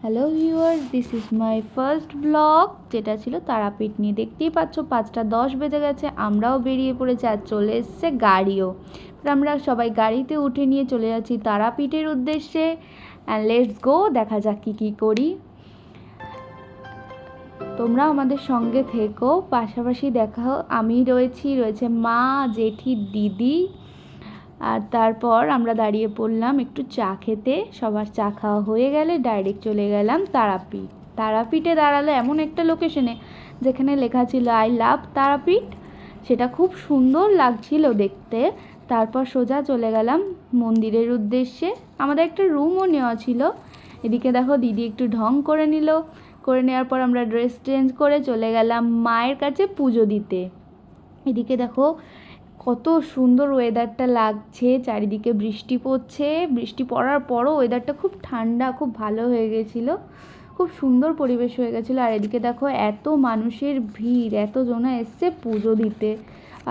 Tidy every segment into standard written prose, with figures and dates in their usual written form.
Hello viewer, this is my first blog, যেটা ছিল তারাপীঠ নিয়ে। দেখতেই পাচ্ছ 5টা 10 বেজে গেছে, আমরাও বেরিয়ে পড়েছি আর চলে এসছে গাড়িও। আমরা সবাই গাড়িতে উঠে নিয়ে চলে যাচ্ছি তারাপীঠের উদ্দেশ্যে। অ্যান্ড লেটস গো, দেখা যাক কী করি। তোমরা আমাদের সঙ্গে থেকো, পাশাপাশি দেখাও। আমি রয়েছে মা, জেঠি, দিদি। আর তারপর আমরা দাঁড়িয়ে পড়লাম একটু চা খেতে। সবার চা খাওয়া হয়ে গেলে ডাইরেক্ট চলে গেলাম তারাপীঠ। তারাপীঠে দাঁড়ালো এমন একটা লোকেশনে যেখানে লেখা ছিল আই লাভ তারাপীঠ। সেটা খুব সুন্দর লাগছিল দেখতে। তারপর সোজা চলে গেলাম মন্দিরের উদ্দেশ্যে। আমাদের একটা রুমও নেওয়া ছিল। এদিকে দেখো দিদি একটু ঢং করে নিল। করে নেওয়ার পর আমরা ড্রেস চেঞ্জ করে চলে গেলাম মায়ের কাছে পুজো দিতে। এদিকে দেখো কত সুন্দর ওয়েদারটা লাগছে, চারিদিকে বৃষ্টি পড়ছে। বৃষ্টি পড়ার পরও ওয়েদারটা খুব ঠান্ডা, খুব ভালো হয়ে গেছিলো, খুব সুন্দর পরিবেশ হয়ে গেছিলো। আর এদিকে দেখো এত মানুষের ভিড়, এতজনা এসছে পুজো দিতে।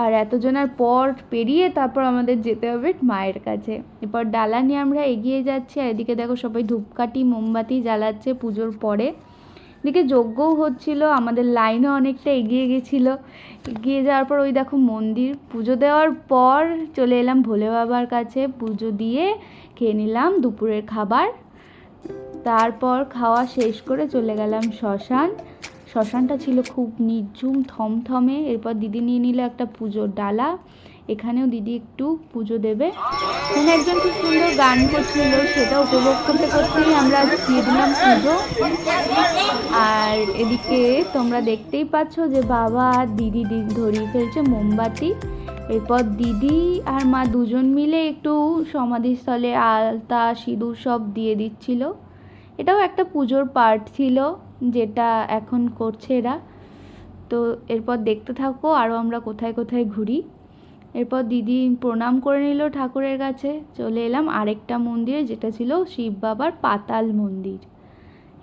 আর এতজনের পর পেরিয়ে তারপর আমাদের যেতে হবে মায়ের কাছে। এরপর ডালা নিয়ে আমরা এগিয়ে যাচ্ছি। আর এদিকে দেখো সবাই ধূপকাঠি মোমবাতি জ্বালাচ্ছে পুজোর পরে। এদিকে যজ্ঞও হচ্ছিল, আমাদের লাইনও অনেকটা এগিয়ে গেছিলো। এগিয়ে যাওয়ার পর ওই দেখো মন্দির। পুজো দেওয়ার পর চলে এলাম ভোলে বাবার কাছে, পুজো দিয়ে খেয়ে নিলাম দুপুরের খাবার। তারপর খাওয়া শেষ করে চলে গেলাম শ্মশান। শ্মশানটা ছিল খুব নির্ঝুম, থমথমে। এরপর দিদি নিয়ে নিল একটা পুজোর ডালা। এখানেও দিদি একটু পুজো দেবে। এখানে একজন খুব সুন্দর গান করছিল, সেটা উপভোগ করতে করতেই আমরা দিয়ে দিলাম পুজো। আর এদিকে তোমরা দেখতেই পাচ্ছ যে বাবা আর দিদি ধরিয়ে ফেলছে মোমবাতি। এরপর দিদি আর মা দুজন মিলে একটু সমাধিস্থলে আলতা সিঁদুর সব দিয়ে দিচ্ছিল। এটাও একটা পুজোর পার্ট ছিল, যেটা এখন করছে এরা। তো এরপর দেখতে থাকো আরও আমরা কোথায় কোথায় ঘুরি। এরপর দিদি প্রণাম করে নিল ঠাকুরের কাছে। চলে এলাম আরেকটা মন্দিরে, যেটা ছিল শিব বাবার পাতাল মন্দির।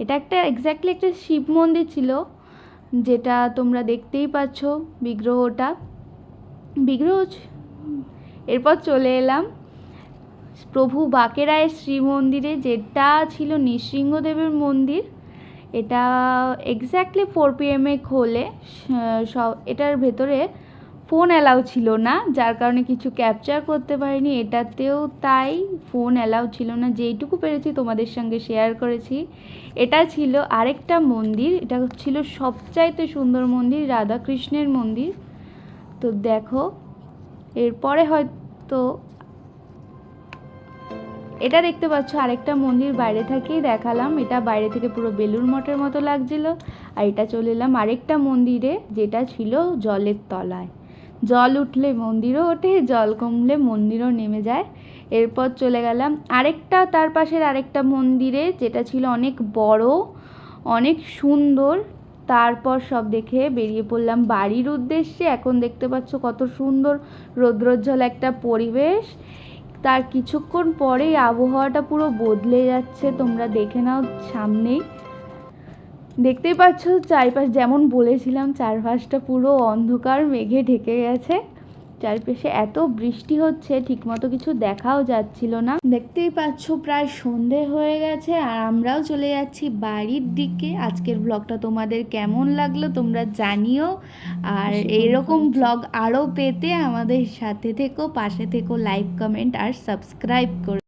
এটা একটা এক্স্যাক্টলি একটা শিব মন্দির ছিল, যেটা তোমরা দেখতেই পাচ্ছ বিগ্রহটা। এরপর চলে এলাম প্রভু বাঁকেরায়ের শ্রী মন্দিরে, যেটা ছিল নৃসিংহদেবের মন্দির। এটা এক্স্যাক্টলি 4 PM খোলে। এটার ভেতরে ফোন অ্যালাউ ছিল না, যার কারণে কিছু ক্যাপচার করতে পারিনি। এটাতেও তাই, ফোন অ্যালাউ ছিল না। যেইটুকু পেরেছি তোমাদের সঙ্গে শেয়ার করেছি। এটা ছিল আরেকটা মন্দির, এটা ছিল সবচাইতে সুন্দর মন্দির, রাধাকৃষ্ণের মন্দির। তো দেখো এরপরে হয়তো এটা দেখতে পাচ্ছ আরেকটা মন্দির, বাইরে থেকেই দেখালাম। এটা বাইরে থেকে পুরো বেলুড় মঠের মতো লাগছিল। আর এটা চলে এলাম আরেকটা মন্দিরে, যেটা ছিল জলের তলায়। জল উঠলে মন্দিরও ওঠে, জল কমলে মন্দিরও নেমে যায়। এরপর চলে গেলাম আরেকটা, তার পাশের আরেকটা মন্দিরে, যেটা ছিল অনেক বড়, অনেক সুন্দর। তারপর সব দেখে বেরিয়ে পড়লাম বাড়ির উদ্দেশ্যে। এখন দেখতে পাচ্ছ কত সুন্দর রৌদ্রোজ্জ্বল একটা পরিবেশ। তার কিছুক্ষণ পরেই আবহাওয়াটা পুরো বদলে যাচ্ছে, তোমরা দেখে নাও সামনেই। দেখতেই পাচ্ছ চারপাশ, যেমন বলেছিলাম চারপাশটা পুরো অন্ধকার মেঘে ঢেকে গেছে। চারপাশে এত বৃষ্টি হচ্ছে, ঠিকমতো কিছু দেখাও যাচ্ছিল না। দেখতেই পাচ্ছ প্রায় সন্ধে হয়ে গেছে, আর আমরাও চলে যাচ্ছি বাড়ির দিকে। আজকের ব্লগটা তোমাদের কেমন লাগলো তোমরা জানিও। আর এরকম ব্লগ আরও পেতে আমাদের সাথে থেকো, পাশে থেকো, লাইক, কমেন্ট আর সাবস্ক্রাইব করো।